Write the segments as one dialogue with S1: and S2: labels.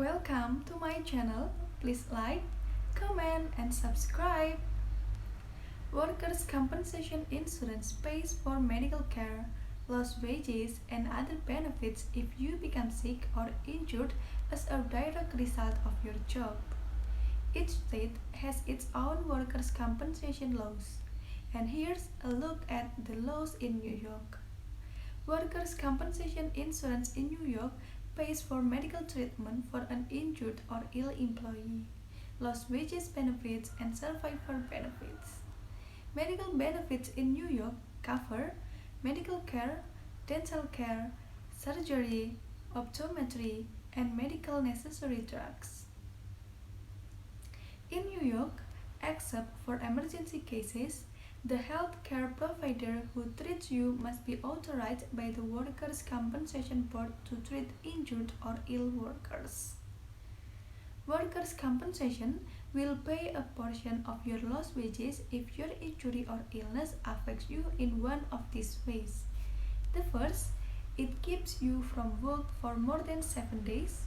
S1: Welcome to my channel. Please like, comment, and subscribe. Workers' compensation insurance pays for medical care, lost wages, and other benefits if you become sick or injured as a direct result of your job. Each state has its own workers' compensation laws, and here's a look at the laws in New York. Workers' compensation insurance in New York pays for medical treatment for an injured or ill employee, lost wages benefits, and survivor benefits. Medical benefits in New York cover medical care, dental care, surgery, optometry, and medical necessary drugs. In New York, except for emergency cases, the health care provider who treats you must be authorized by the Workers' Compensation Board to treat injured or ill workers. Workers' compensation will pay a portion of your lost wages if your injury or illness affects you in one of these ways. The first, it keeps you from work for more than 7 days.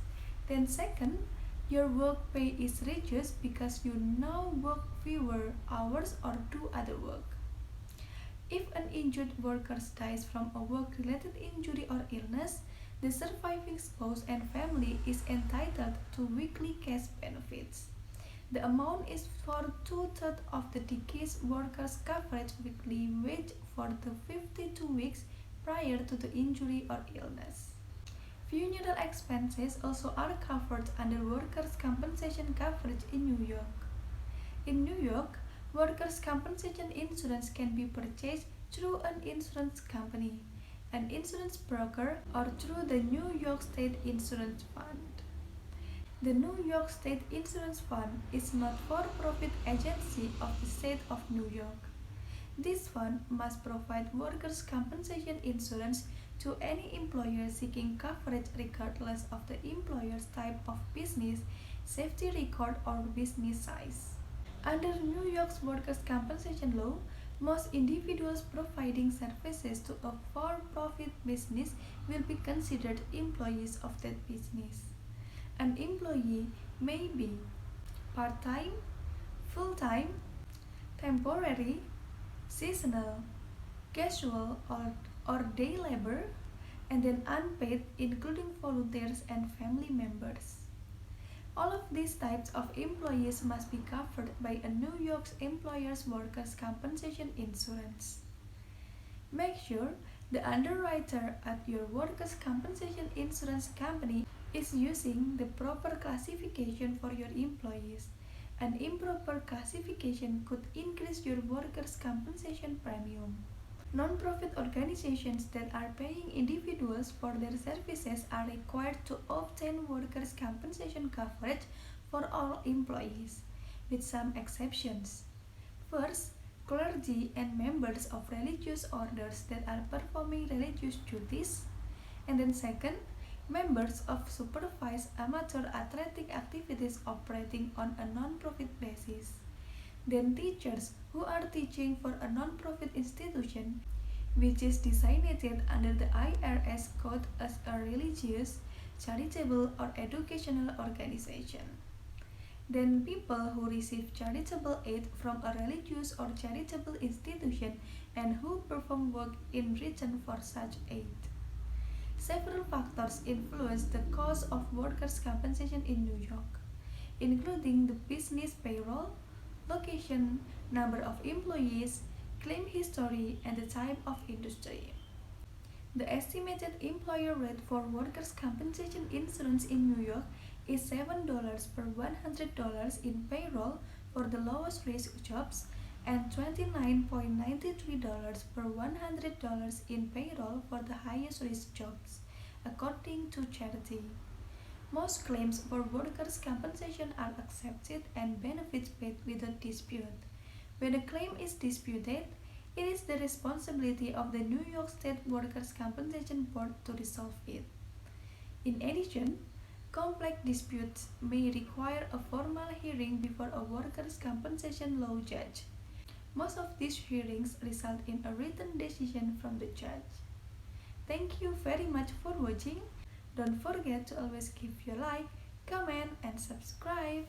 S1: Then second, your work pay is reduced because you now work fewer hours or do other work. If an injured worker dies from a work-related injury or illness, the surviving spouse and family is entitled to weekly cash benefits. The amount is for two-thirds of the deceased worker's coverage weekly wage for the 52 weeks prior to the injury or illness. Funeral expenses also are covered under workers' compensation coverage in New York. In New York, workers' compensation insurance can be purchased through an insurance company, an insurance broker, or through the New York State Insurance Fund. The New York State Insurance Fund is not for-profit agency of the state of New York. This fund must provide workers' compensation insurance to any employer seeking coverage regardless of the employer's type of business, safety record, or business size. Under New York's workers' compensation law, most individuals providing services to a for-profit business will be considered employees of that business. An employee may be part-time, full-time, temporary, seasonal, casual, or day labor, and then unpaid, including volunteers and family members. All of these types of employees must be covered by a New York employer's workers' compensation insurance. Make sure the underwriter at your workers' compensation insurance company is using the proper classification for your employees. An improper classification could increase your workers' compensation premium. Non-profit organizations that are paying individuals for their services are required to obtain workers' compensation coverage for all employees, with some exceptions. First, clergy and members of religious orders that are performing religious duties. And then second, members of supervised amateur athletic activities operating on a non-profit basis. Then teachers who are teaching for a non-profit institution which is designated under the IRS code as a religious, charitable, or educational organization. Then people who receive charitable aid from a religious or charitable institution and who perform work in return for such aid. Several factors influence the cost of workers' compensation in New York, including the business payroll, location, number of employees, claim history, and the type of industry. The estimated employer rate for workers' compensation insurance in New York is $7 per $100 in payroll for the lowest risk jobs and $29.93 per $100 in payroll for the highest risk jobs, according to Charity. Most claims for workers' compensation are accepted and benefits paid without dispute. When a claim is disputed, it is the responsibility of the New York State Workers' Compensation Board to resolve it. In addition, complex disputes may require a formal hearing before a workers' compensation law judge. Most of these hearings result in a written decision from the judge. Thank you very much for watching. Don't forget to always give your like, comment, and subscribe.